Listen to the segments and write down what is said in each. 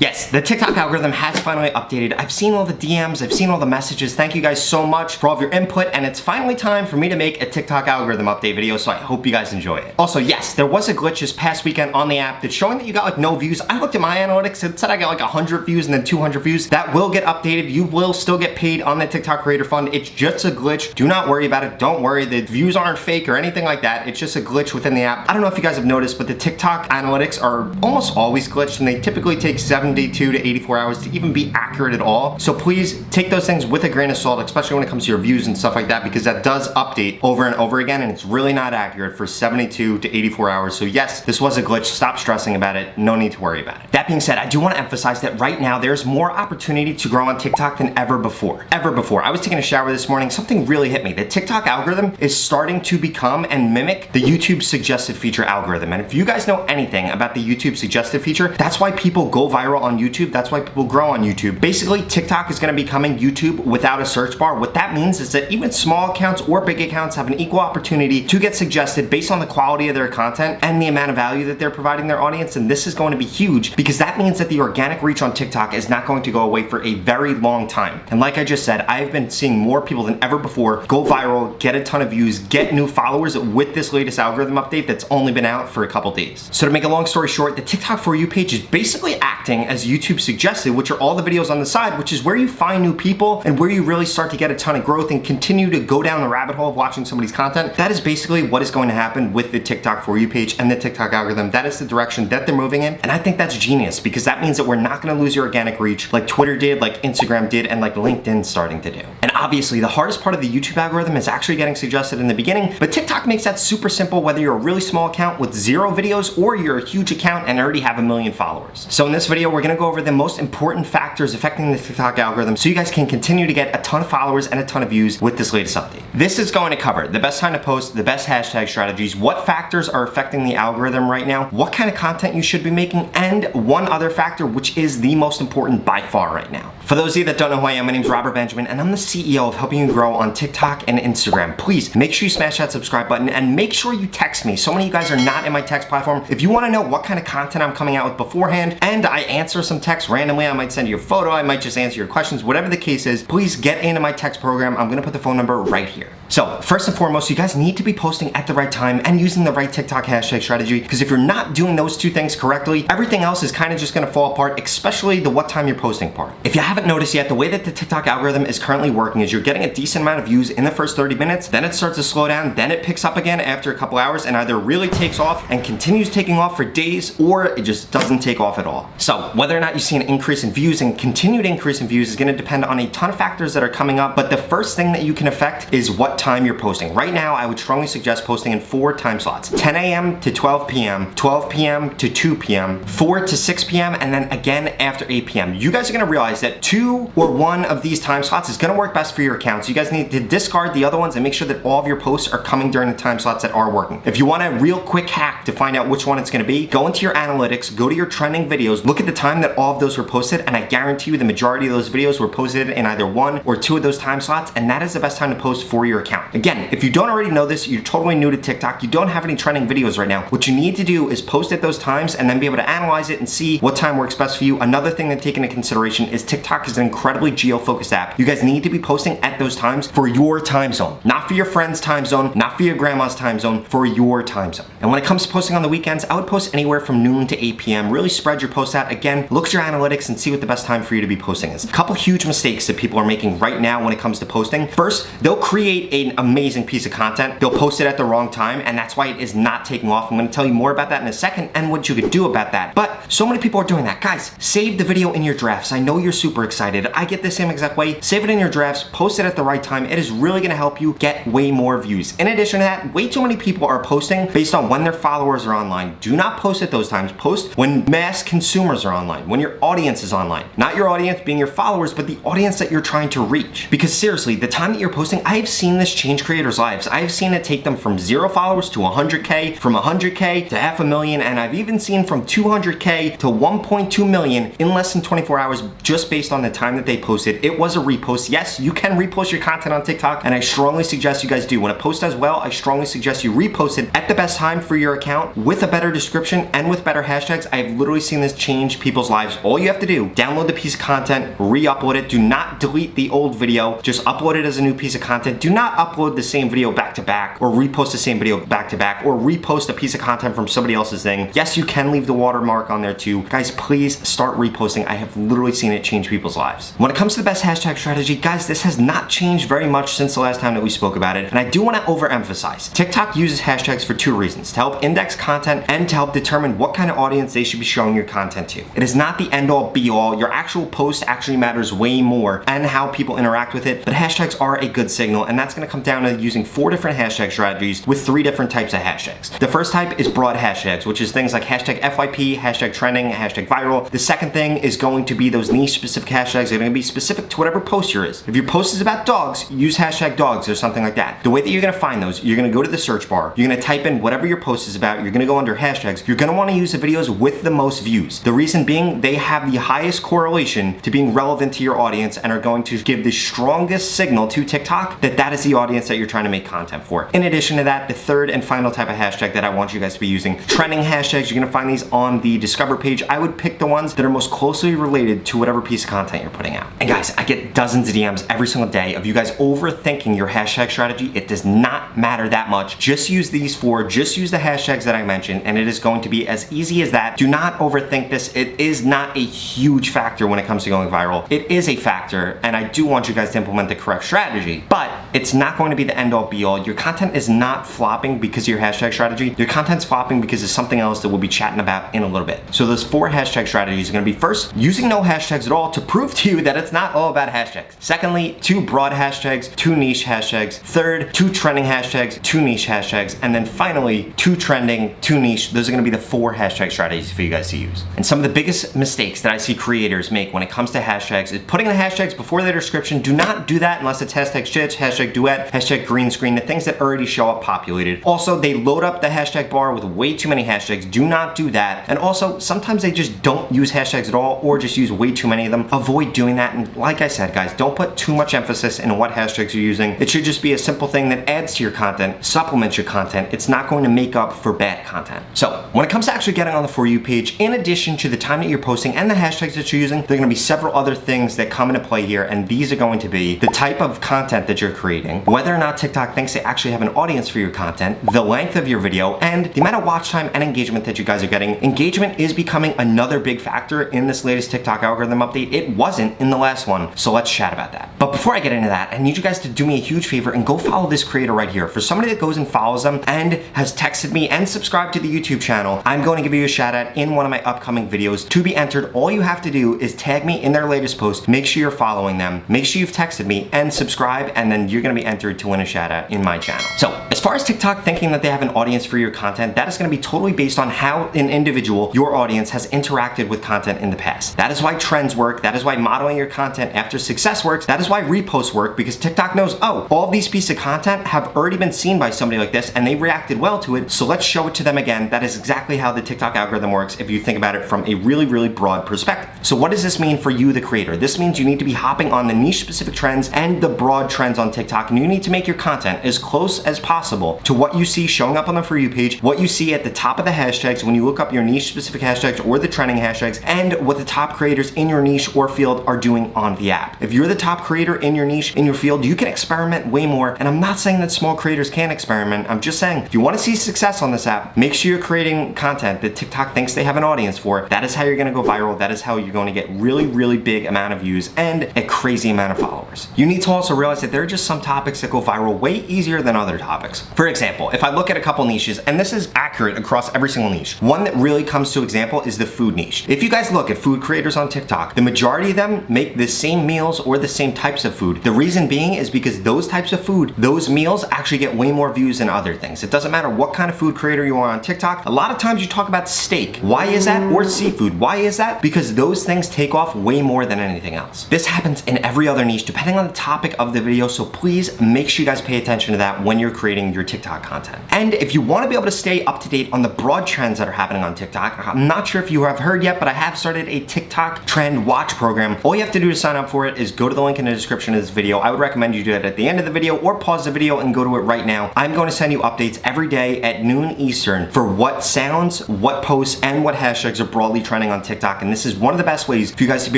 Yes, the TikTok algorithm has finally updated. I've seen all the DMs, I've seen all the messages. Thank you guys so much for all of your input, and it's finally time for me to make a TikTok algorithm update video, so I hope you guys enjoy it. Also, yes, there was a glitch this past weekend on the app that's showing that you got like no views. I looked at my analytics, it said I got like 100 views and then 200 views. That will get updated. You will still get paid on the TikTok Creator Fund. It's just a glitch. Do not worry about it. Don't worry, the views aren't fake or anything like that. It's just a glitch within the app. I don't know if you guys have noticed, but the TikTok analytics are almost always glitched, and they typically take 72 to 84 hours to even be accurate at all. So please take those things with a grain of salt, especially when it comes to your views and stuff like that, because that does update over and over again, and it's really not accurate for 72 to 84 hours. So yes, this was a glitch. Stop stressing about it. No need to worry about it. That being said, I do want to emphasize that right now there's more opportunity to grow on TikTok than ever before. Ever before. I was taking a shower this morning, something really hit me. The TikTok algorithm is starting to become and mimic the YouTube suggested feature algorithm. And if you guys know anything about the YouTube suggested feature, that's why people go viral on YouTube. That's why people grow on YouTube. Basically, TikTok is going to be becoming YouTube without a search bar. What that means is that even small accounts or big accounts have an equal opportunity to get suggested based on the quality of their content and the amount of value that they're providing their audience. And this is going to be huge because that means that the organic reach on TikTok is not going to go away for a very long time. And like I just said, I've been seeing more people than ever before go viral, get a ton of views, get new followers with this latest algorithm update that's only been out for a couple days. So to make a long story short, the TikTok For You page is basically acting as YouTube suggested, which are all the videos on the side, which is where you find new people and where you really start to get a ton of growth and continue to go down the rabbit hole of watching somebody's content. That is basically what is going to happen with the TikTok For You page and the TikTok algorithm. That is the direction that they're moving in, and I think that's genius because that means that we're not going to lose your organic reach like Twitter did, like Instagram did, and like LinkedIn's starting to do. And obviously, the hardest part of the YouTube algorithm is actually getting suggested in the beginning, but TikTok makes that super simple whether you're a really small account with 0 videos or you're a huge account and already have 1 million followers. So in this video, we're going to go over the most important factors affecting the TikTok algorithm so you guys can continue to get a ton of followers and a ton of views with this latest update. This is going to cover the best time to post, the best hashtag strategies, what factors are affecting the algorithm right now, what kind of content you should be making, and one other factor which is the most important by far right now. For those of you that don't know who I am, my name is Robert Benjamin and I'm the CEO of helping you grow on TikTok and Instagram. Please make sure you smash that subscribe button and make sure you text me. So many of you guys are not in my text platform. If you want to know what kind of content I'm coming out with beforehand and I answer some text randomly, I might send you a photo, I might just answer your questions, whatever the case is, please get into my text program. I'm going to put the phone number right here. So first and foremost, you guys need to be posting at the right time and using the right TikTok hashtag strategy, because if you're not doing those two things correctly, everything else is kind of just going to fall apart, especially the what time you're posting part. If you haven't noticed yet, the way that the TikTok algorithm is currently working is you're getting a decent amount of views in the first 30 minutes, then it starts to slow down, then it picks up again after a couple hours and either really takes off and continues taking off for days, or it just doesn't take off at all. So whether or not you see an increase in views and continued increase in views is going to depend on a ton of factors that are coming up, but the first thing that you can affect is what time you're posting. Right now, I would strongly suggest posting in 4 time slots: 10 a.m. to 12 p.m., 12 p.m. to 2 p.m., 4 to 6 p.m., and then again after 8 p.m. You guys are going to realize that 2 or 1 of these time slots is going to work best for your account. So you guys need to discard the other ones and make sure that all of your posts are coming during the time slots that are working. If you want a real quick hack to find out which one it's going to be, go into your analytics, go to your trending videos, look at the time that all of those were posted, and I guarantee you the majority of those videos were posted in either 1 or 2 of those time slots, and that is the best time to post for your account. Again, if you don't already know this, you're totally new to TikTok, you don't have any trending videos right now, what you need to do is post at those times and then be able to analyze it and see what time works best for you. Another thing to take into consideration is TikTok is an incredibly geo-focused app. You guys need to be posting at those times for your time zone, not for your friend's time zone, not for your grandma's time zone, for your time zone. And when it comes to posting on the weekends, I would post anywhere from noon to 8 p.m. Really spread your posts out. Again, look at your analytics and see what the best time for you to be posting is. A couple huge mistakes that people are making right now when it comes to posting. First, they'll create an amazing piece of content, they'll post it at the wrong time, and that's why it is not taking off. I'm going to tell you more about that in a second and what you could do about that. But so many people are doing that. Guys, save the video in your drafts. I know you're super excited. I get the same exact way. Save it in your drafts, post it at the right time. It is really going to help you get way more views. In addition to that, way too many people are posting based on when their followers are online. Do not post at those times. Post when mass consumers are online, when your audience is online. Not your audience being your followers, but the audience that you're trying to reach. Because seriously, the time that you're posting, I've seen this change creators' lives. I've seen it take them from 0 followers to 100K, from 100K to 500,000, and I've even seen from 200K to 1.2 million in less than 24 hours just based on the time that they posted. It was a repost. Yes, you can repost your content on TikTok, and I strongly suggest you guys do. When a post does well, I strongly suggest you repost it at the best time for your account with a better description and with better hashtags. I've literally seen this change people's lives. All you have to do, download the piece of content, re-upload it. Do not delete the old video. Just upload it as a new piece of content. Do not upload the same video back to back or repost the same video back to back or repost a piece of content from somebody else's thing. Yes, you can leave the watermark on there too. Guys, please start reposting. I have literally seen it change people's lives. When it comes to the best hashtag strategy, guys, this has not changed very much since the last time that we spoke about it. And I do want to overemphasize, TikTok uses hashtags for two reasons: to help index content and to help determine what kind of audience they should be showing your content to. It is not the end all be all. Your actual post actually matters way more and how people interact with it, but hashtags are a good signal, and that's going to come down to using 4 different hashtag strategies with 3 different types of hashtags. The first type is broad hashtags, which is things like hashtag FYP, hashtag trending, hashtag viral. The second thing is going to be those niche specific hashtags that are going to be specific to whatever post yours is. If your post is about dogs, use hashtag dogs or something like that. The way that you're going to find those, you're going to go to the search bar, you're going to type in whatever your post is about, you're going to go under hashtags, you're going to want to use the videos with the most views. The reason being, they have the highest correlation to being relevant to your audience and are going to give the strongest signal to TikTok that that is the audience that you're trying to make content for. In addition to that, the third and final type of hashtag that I want you guys to be using, trending hashtags. You're going to find these on the Discover page. I would pick the ones that are most closely related to whatever piece of content you're putting out. And guys, I get dozens of DMs every single day of you guys overthinking your hashtag strategy. It does not matter that much. Just use these 4, just use the hashtags that I mentioned, and it is going to be as easy as that. Do not overthink this. It is not a huge factor when it comes to going viral. It is a factor, and I do want you guys to implement the correct strategy, but it's not going to be the end all be all. Your content is not flopping because of your hashtag strategy. Your content's flopping because of something else that we'll be chatting about in a little bit. So those 4 hashtag strategies are going to be: first, using no hashtags at all to prove to you that it's not all about hashtags. Secondly, 2 broad hashtags, 2 niche hashtags. Third, 2 trending hashtags, 2 niche hashtags. And then finally, 2 trending, 2 niche. Those are going to be the 4 hashtag strategies for you guys to use. And some of the biggest mistakes that I see creators make when it comes to hashtags is putting the hashtags before their description. Do not do that unless it's hashtag stitch, hashtag duet, hashtag green screen, the things that already show up populated. Also, they load up the hashtag bar with way too many hashtags. Do not do that. And also, sometimes they just don't use hashtags at all or just use way too many of them. Avoid doing that. And like I said, guys, don't put too much emphasis in what hashtags you're using. It should just be a simple thing that adds to your content, supplements your content. It's not going to make up for bad content. So when it comes to actually getting on the For You page, in addition to the time that you're posting and the hashtags that you're using, there are going to be several other things that come into play here, and these are going to be the type of content that you're creating, whether or not TikTok thinks they actually have an audience for your content, the length of your video, and the amount of watch time and engagement that you guys are getting. Engagement is becoming another big factor in this latest TikTok algorithm update. It wasn't in the last one, so let's chat about that. But before I get into that, I need you guys to do me a huge favor and go follow this creator right here. For somebody that goes and follows them and has texted me and subscribed to the YouTube channel, I'm going to give you a shout out in one of my upcoming videos. To be entered, all you have to do is tag me in their latest post, make sure you're following them, make sure you've texted me, and subscribe, and then you're going to be entered to win a shout out in my channel. So as far as TikTok thinking that they have an audience for your content, that is going to be totally based on how an individual, your audience, has interacted with content in the past. That is why trends work. That is why modeling your content after success works. That is why reposts work, because TikTok knows, oh, all of these pieces of content have already been seen by somebody like this and they reacted well to it, so let's show it to them again. That is exactly how the TikTok algorithm works if you think about it from a really, really broad perspective. So what does this mean for you, the creator? This means you need to be hopping on the niche specific trends and the broad trends on TikTok, and you need to make your content as close as possible to what you see showing up on the For You page, what you see at the top of the hashtags when you look up your niche specific hashtags or the trending hashtags, and what the top creators in your niche or field are doing on the app. If you're the top creator in your niche, in your field, you can experiment way more. And I'm not saying that small creators can't experiment. I'm just saying, if you want to see success on this app, make sure you're creating content that TikTok thinks they have an audience for. That is how you're going to go viral. That is how you're going to get really, really big amount of views and a crazy amount of followers. You need to also realize that there are just some topics that go viral way easier than other topics. For example, if I look at a couple niches, and this is accurate across every single niche, one that really comes to example is the food niche. If you guys look at food creators on TikTok, the majority of them make the same meals or the same types of food. The reason being is because those types of food, those meals actually get way more views than other things. It doesn't matter what kind of food creator you are on TikTok. A lot of times you talk about steak. Why is that? Or seafood. Why is that? Because those things take off way more than anything else. This happens in every other niche depending on the topic of the video, so please please make sure you guys pay attention to that when you're creating your TikTok content. And if you want to be able to stay up to date on the broad trends that are happening on TikTok, I'm not sure if you have heard yet, but I have started a TikTok trend watch program. All you have to do to sign up for it is go to the link in the description of this video. I would recommend you do it at the end of the video or pause the video and go to it right now. I'm going to send you updates every day at noon Eastern for what sounds, what posts, and what hashtags are broadly trending on TikTok. And this is one of the best ways for you guys to be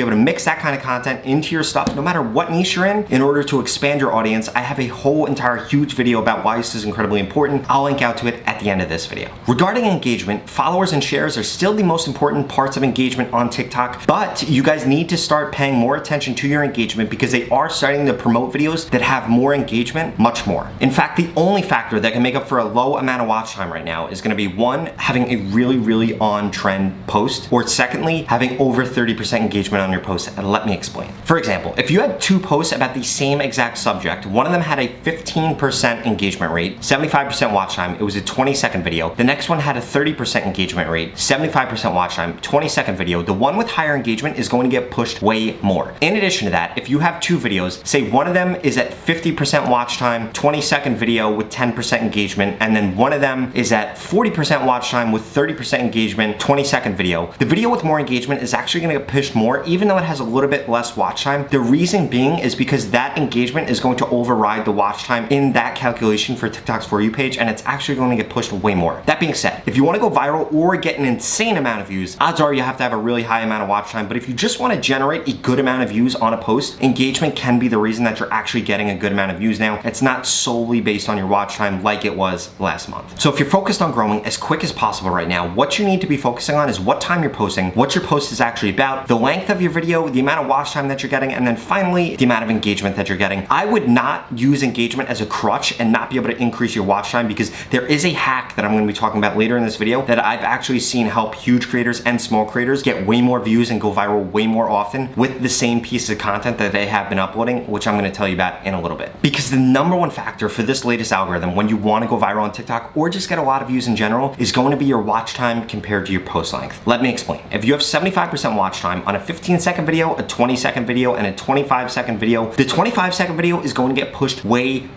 able to mix that kind of content into your stuff, no matter what niche you're in order to expand your audience. I have a whole entire huge video about why this is incredibly important. I'll link out to it at the end of this video. Regarding engagement, followers and shares are still the most important parts of engagement on TikTok, but you guys need to start paying more attention to your engagement because they are starting to promote videos that have more engagement, much more. In fact, the only factor that can make up for a low amount of watch time right now is going to be one, having a really on trend post, or secondly, having over 30% engagement on your post. And let me explain. For example, if you had two posts about the same exact subject, one of them had a 15% engagement rate, 75% watch time, it was a 20-second video. The next one had a 30% engagement rate, 75% watch time, 20-second video. The one with higher engagement is going to get pushed way more. In addition to that, if you have two videos, say one of them is at 50% watch time, 20-second video with 10% engagement, and then one of them is at 40% watch time with 30% engagement, 20-second video. The video with more engagement is actually going to get pushed more, even though it has a little bit less watch time. The reason being is because that engagement is going to override the watch time in that calculation for TikTok's For You page, and it's actually going to get pushed way more. That being said, if you want to go viral or get an insane amount of views, odds are you have to have a really high amount of watch time. But if you just want to generate a good amount of views on a post, engagement can be the reason that you're actually getting a good amount of views now. It's not solely based on your watch time like it was last month. So if you're focused on growing as quick as possible right now, what you need to be focusing on is what time you're posting, what your post is actually about, the length of your video, the amount of watch time that you're getting, and then finally, the amount of engagement that you're getting. I would not use engagement as a crutch and not be able to increase your watch time, because there is a hack that I'm going to be talking about later in this video that I've actually seen help huge creators and small creators get way more views and go viral way more often with the same piece of content that they have been uploading, which I'm going to tell you about in a little bit. Because the number one factor for this latest algorithm when you want to go viral on TikTok or just get a lot of views in general is going to be your watch time compared to your post length. Let me explain. If you have 75% watch time on a 15-second video, a 20-second video, and a 25-second video, the 25-second video is going to get pushed way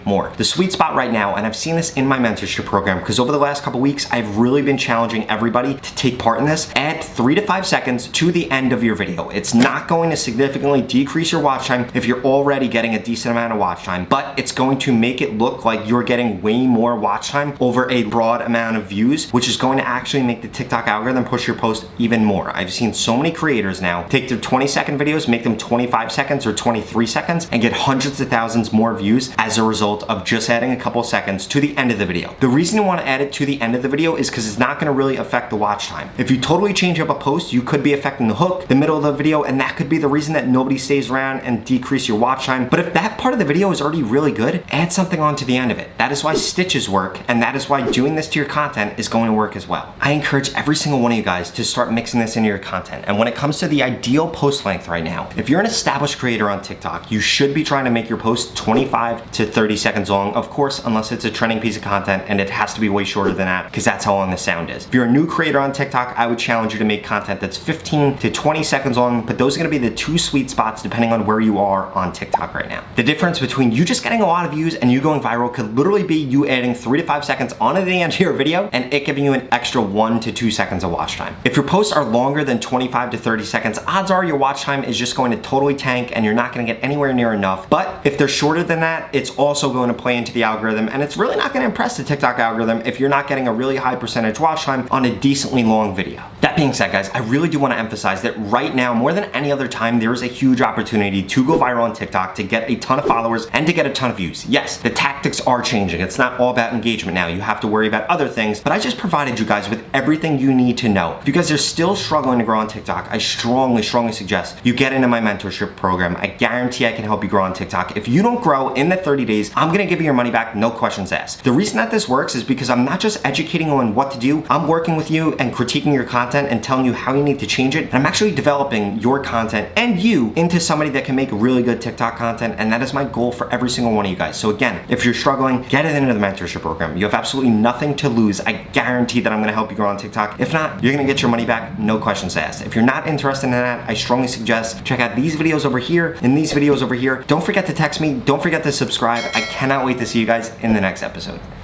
more. The sweet spot right now, and I've seen this in my mentorship program, because over the last couple weeks, I've really been challenging everybody to take part in this. Add 3 to 5 seconds to the end of your video. It's not going to significantly decrease your watch time if you're already getting a decent amount of watch time, but it's going to make it look like you're getting way more watch time over a broad amount of views, which is going to actually make the TikTok algorithm push your post even more. I've seen so many creators now take their 20-second videos, make them 25 seconds or 23 seconds, and get hundreds of thousands more views as a result of just adding a couple seconds to the end of the video. The reason you want to add it to the end of the video is because it's not going to really affect the watch time. If you totally change up a post, you could be affecting the hook, the middle of the video, and that could be the reason that nobody stays around and decrease your watch time. But if that part of the video is already really good, add something on to the end of it. That is why stitches work, and that is why doing this to your content is going to work as well. I encourage every single one of you guys to start mixing this into your content. And when it comes to the ideal post length right now, if you're an established creator on TikTok, you should be trying to make your post 25 to 30 seconds long, of course, unless it's a trending piece of content, and it has to be way shorter than that because that's how long the sound is. If you're a new creator on TikTok, I would challenge you to make content that's 15 to 20 seconds long, but those are gonna be the two sweet spots depending on where you are on TikTok right now. The difference between you just getting a lot of views and you going viral could literally be you adding 3 to 5 seconds onto the end of your video and it giving you an extra 1 to 2 seconds of watch time. If your posts are longer than 25 to 30 seconds, odds are your watch time is just going to totally tank and you're not gonna get anywhere near enough. But if they're shorter than that, it's also going to play into the algorithm, and it's really not gonna impress the TikTok algorithm if you're not getting a really high percentage watch time on a decently long video. That being said, guys, I really do want to emphasize that right now, more than any other time, there is a huge opportunity to go viral on TikTok, to get a ton of followers, and to get a ton of views. Yes, the tactics are changing. It's not all about engagement now. You have to worry about other things, but I just provided you guys with everything you need to know. If you guys are still struggling to grow on TikTok, I strongly suggest you get into my mentorship program. I guarantee I can help you grow on TikTok. If you don't grow in the 30 days, I'm gonna give you your money back, no questions asked. The reason that this works is because I'm not just educating you on what to do, I'm working with you and critiquing your content content and telling you how you need to change it. And I'm actually developing your content and you into somebody that can make really good TikTok content, and that is my goal for every single one of you guys. So again, if you're struggling, get it into the mentorship program. You have absolutely nothing to lose. I guarantee that I'm gonna help you grow on TikTok. If not, you're gonna get your money back, no questions asked. If you're not interested in that, I strongly suggest check out these videos over here and these videos over here. Don't forget to text me, don't forget to subscribe. I cannot wait to see you guys in the next episode.